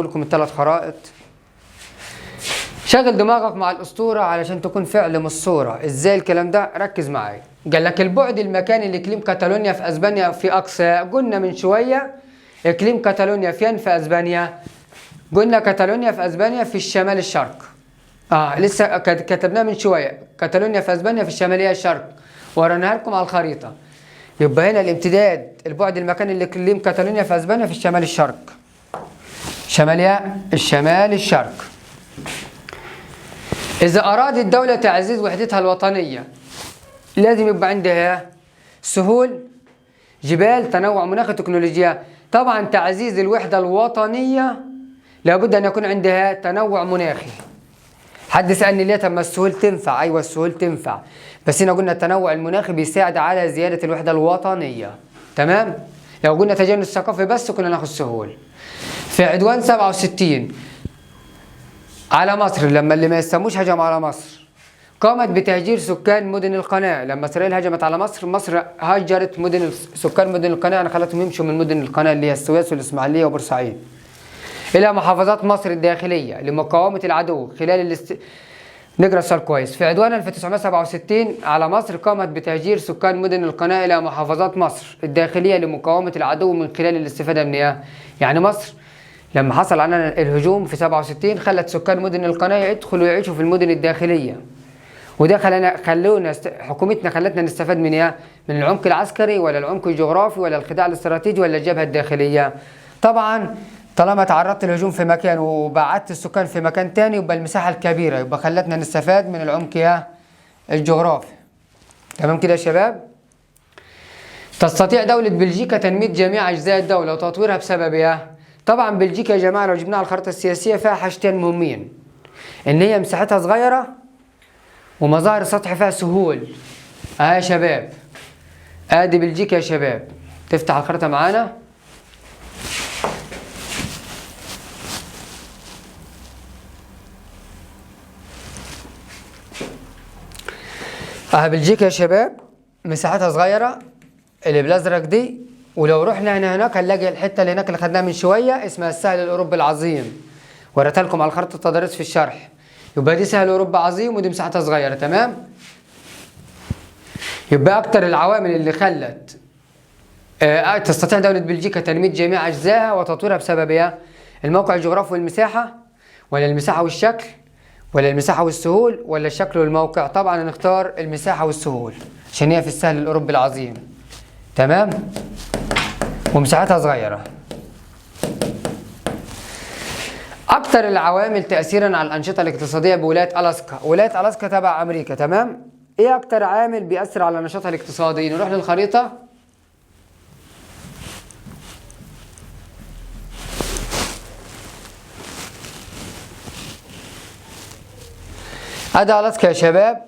لكم الثلاث خرائط. شغل دماغك مع الاسطوره علشان تكون فعل مش صوره. ازاي الكلام ده؟ ركز معايا. قال لك البعد المكاني لاقليم كاتالونيا في اسبانيا في اقصى. قلنا من شويه اقليم كاتالونيا فين في اسبانيا؟ قلنا كاتالونيا في اسبانيا في الشمال الشرق. لسه كتبناه من شويه. كاتالونيا في اسبانيا في الشماليه الشرق، وريناها لكم على الخريطه. يبقى هنا الامتداد البعد المكاني لاقليم كاتالونيا في اسبانيا في الشمال الشرق. الشمال الشرق. إذا أرادت الدولة تعزيز وحدتها الوطنية لازم يبقى عندها سهول، جبال، تنوع مناخي، تكنولوجيا. طبعا تعزيز الوحدة الوطنية لابد أن يكون عندها تنوع مناخي. حد سألني ليه؟ طب ما السهول تنفع. أيوة السهول تنفع، بس هنا قلنا التنوع المناخي بيساعد على زيادة الوحدة الوطنية. تمام؟ لو قلنا تجانس ثقافي بس كنا ناخد سهول. في عدوان 67 على مصر، لما اللي ما يسموش هجم على مصر، قامت بتهجير سكان مدن القناة. لما إسرائيل هجمت على مصر، مصر هجرت سكان مدن القناة، يعني خلتهم يمشوا من مدن القناة اللي هي السويس والإسماعيلية وبورسعيد إلى محافظات مصر الداخلية لمقاومة العدو خلال نقرأ السؤال كويس. في عدوان 1967 على مصر، قامت بتهجير سكان مدن القناة إلى محافظات مصر الداخلية لمقاومة العدو من خلال الاستفادة منها. يعني مصر لما حصل علينا الهجوم في 67 خلت سكان مدن القناة يدخلوا يعيشوا في المدن الداخلية، وده خلونا حكومتنا خلتنا نستفاد من ايه؟ من العمق العسكري ولا العمق الجغرافي ولا الخداع الاستراتيجي ولا الجبهة الداخلية. طبعا طالما تعرضت للهجوم في مكان وبعدت السكان في مكان تاني يبقى المساحة الكبيرة، يبقى خلتنا نستفاد من العمق الجغرافي. تمام كده يا شباب؟ تستطيع دولة بلجيكا تنمية جميع أجزاء الدولة وتطويرها بسبب ايه؟ طبعا بلجيكا يا جماعة لو جبناها على الخريطة السياسية فيها حاجتين مهمين، ان هي مساحتها صغيرة ومظاهر السطح فيها سهول. يا شباب ادي بلجيكا يا شباب. تفتح الخريطة معانا. بلجيكا يا شباب مساحتها صغيرة اللي بالازرق دي، ولو رحنا هناك هنلاقي الحته اللي هناك اللي خدناها من شويه اسمها السهل الاوروبي العظيم، وريتها لكم على خريطه التضاريس في الشرح. يبقى دي سهل اوروبي عظيم ودي مساحتها صغيره. تمام؟ يبقى اكتر العوامل اللي خلت تستطيع دوله بلجيكا تنميه جميع اجزائها وتطويرها بسبب ايه؟ الموقع الجغرافي والمساحه، ولا المساحه والشكل، ولا المساحه والسهول، ولا الشكل والموقع؟ طبعا نختار المساحه والسهول عشان هي في السهل الاوروبي العظيم. تمام؟ ومساحتها صغيرة. أكثر العوامل تأثيرا على الأنشطة الاقتصادية بولاية ألاسكا. ولاية ألاسكا تبع أمريكا. تمام؟ إيه أكثر عامل بيأثر على نشاطها الاقتصادي؟ نروح للخريطة. أدي ألاسكا يا شباب.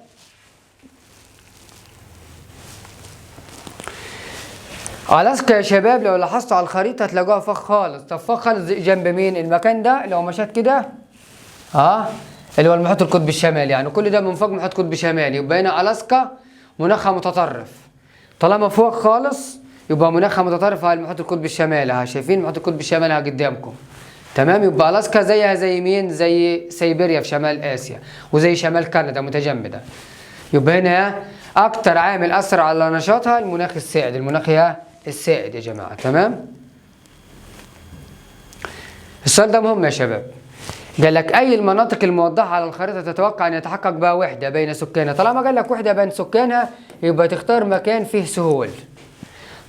ألاسكا يا شباب لو لاحظتوا على الخريطة هتلاقوها فخ خالص. طب فخ خالص جنب مين؟ المكان ده لو مشيت كده اللي هو المحيط القطبي الشمالي، يعني كل ده من فوق محيط قطبي شمالي. يبقى هنا ألاسكا مناخها متطرف. طالما فوق خالص يبقى مناخها متطرف على المحيط القطبي الشمالي. شايفين المحيط القطبي الشمالي قدامكم. تمام؟ يبقى ألاسكا زيها زي مين؟ زي سيبيريا في شمال آسيا، وزي شمال كندا متجمدة. يبقى هنا أكتر عامل أثر على نشاطها المناخ السائد. المناخ السائد يا جماعة. تمام؟ السؤال ده مهم يا شباب. قال لك أي المناطق الموضحة على الخريطة تتوقع أن يتحقق بها وحدة بين سكانها؟ طالما قال لك وحدة بين سكانها يبقى تختار مكان فيه سهول.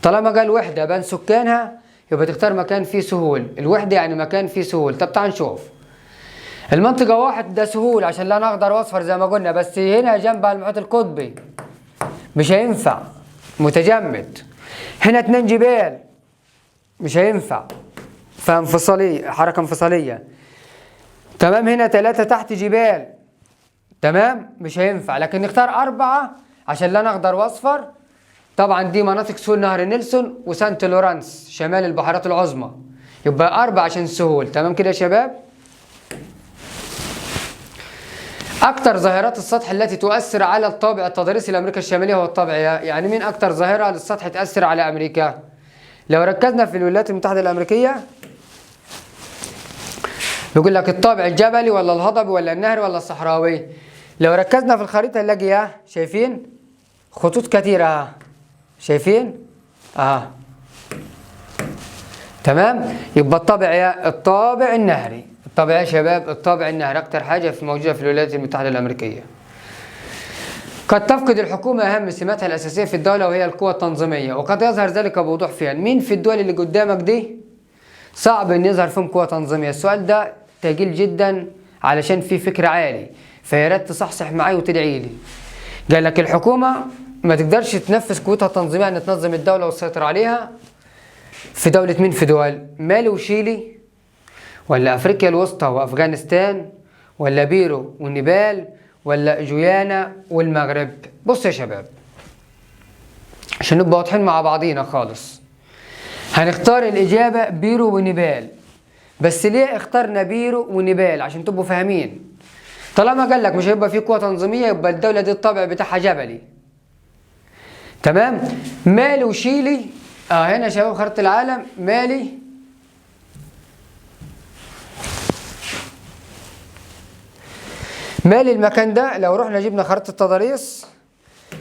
طالما قال وحدة بين سكانها يبقى تختار مكان فيه سهول. الوحدة يعني مكان فيه سهول. طب تعال نشوف. المنطقة واحد ده سهول عشان لا نخضر واصفر زي ما قلنا، بس هنا جنبها المحيط القطبي مش هينفع، متجمد. هنا 2 جبال مش هينفع، فانفصالية، حركة انفصالية. تمام؟ هنا 3 تحت جبال. تمام؟ مش هينفع. لكن نختار 4 عشان لا نخضر واصفر. طبعا دي مناطق سهول نهر نيلسون وسانت لورانس شمال البحيرات العظمى. يبقى 4 عشان سهول. تمام كده يا شباب؟ أكثر ظاهرات السطح التي تؤثر على الطابع التضاريسي لأمريكا الشمالية هو الطابع. يعني مين أكثر ظاهرة للسطح تأثر على أمريكا؟ لو ركزنا في الولايات المتحدة الأمريكية بيقول لك الطابع الجبلي ولا الهضبي ولا النهري ولا الصحراوي. لو ركزنا في الخريطة نلاقي شايفين خطوط كتيرة شايفين تمام. يبقى الطابع النهري. الطابع يا شباب الطابع النهري أكتر حاجة موجودة في الولايات المتحدة الأمريكية. قد تفقد الحكومة أهم سماتها الأساسية في الدولة وهي القوى التنظيمية، وقد يظهر ذلك بوضوح فيها. مين في الدول اللي قدامك دي صعب أن يظهر فيهم قوى تنظيمية؟ السؤال ده تقيل جدا علشان فيه فكر عالي، فيا ريت تصحصح معي وتدعي لي. قال لك الحكومة ما تقدرش تنفذ قوتها التنظيمية أن تنظم الدولة وتسيطر عليها في دولة مين؟ في دول مالي وشيلي ولا أفريقيا الوسطى وأفغانستان ولا بيرو والنيبال ولا جويانا والمغرب. بص يا شباب عشان نبقى واضحين مع بعضينا خالص، هنختار الإجابة بيرو ونيبال. بس ليه اخترنا بيرو ونيبال؟ عشان تبقوا فاهمين. طالما قال لك مش هيبقى فيه قوة تنظيمية يبقى الدولة دي الطابع بتاعها جبلي. تمام. مالي وشيلي هنا يا شباب خريطة العالم. مالي المكان ده لو رحنا جبنا خريطة التضاريس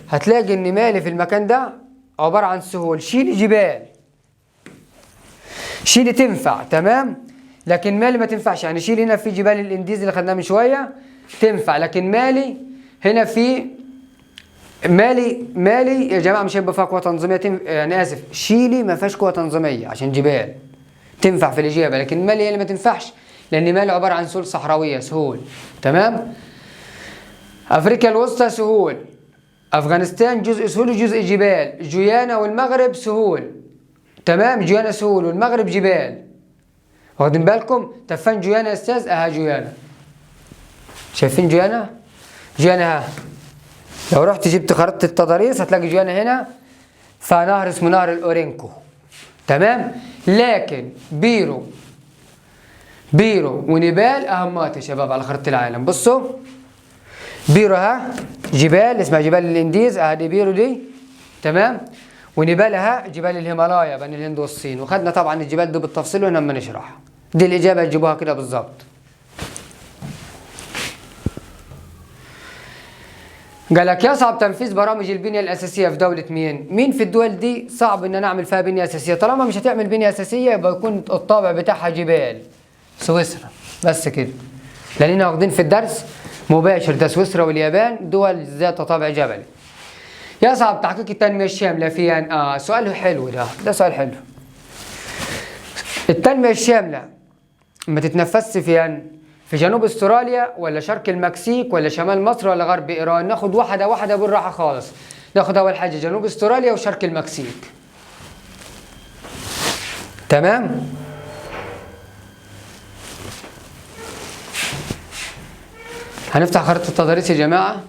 هتلاقي ان مالي في المكان ده عبارة عن سهول. شيلي جبال، شيلي تنفع تمام، لكن مالي ما تنفعش. يعني شيلي هنا في جبال الانديز اللي خدناها من شوية تنفع، لكن مالي هنا في مالي يا جماعة مش هيبقى فيها قوة تنظيمية. يعني آسف، شيلي ما فيهاش قوة تنظيمية عشان جبال تنفع في الإجابة، لكن مالي هي اللي ما تنفعش لأن مالي عبارة عن سهول صحراوية سهول. تمام. أفريقيا الوسطى سهول، أفغانستان جزء سهول وجزء جبال، جويانا والمغرب سهول. تمام. جويانا سهول والمغرب جبال. واخدين بالكم؟ طب فين جويانا يا أستاذ؟ جويانا. شايفين جويانا؟ جويانا لو رحت جبت خريطة التضاريس هتلاقي جويانا هنا فنهر اسمه نهر الأورينكو. تمام. لكن بيرو ونيبال أهمات يا شباب على خريطة العالم. بصوا بيرو جبال اسمها جبال الانديز دي بيرو دي. تمام. ونيبال جبال الهيمالايا بين الهند والصين، وخدنا طبعا الجبال دي بالتفصيل وهنا لما نشرح. دي الإجابة تجيبوها كده بالظبط. قال لك يصعب تنفيذ برامج البنية الأساسية في دولة مين؟ مين في الدول دي صعب إن نعمل فيها بنية أساسية؟ طالما مش هتعمل بنية أساسية يبقى يكون الطابع بتاعها جبال. سويسرا بس كده، لأننا واخدين في الدرس مباشر ده سويسرا واليابان دول ذات طابع جبلي. يصعب تحقيق التنمية الشاملة في سؤال حلو ده سؤال حلو. التنمية الشاملة ما تتنفذش في جنوب استراليا ولا شرق المكسيك ولا شمال مصر ولا غرب ايران؟ ناخد واحده بالراحه خالص. ناخد اول حاجه جنوب استراليا وشرق المكسيك. تمام. هنفتح خريطه التضاريس يا جماعه.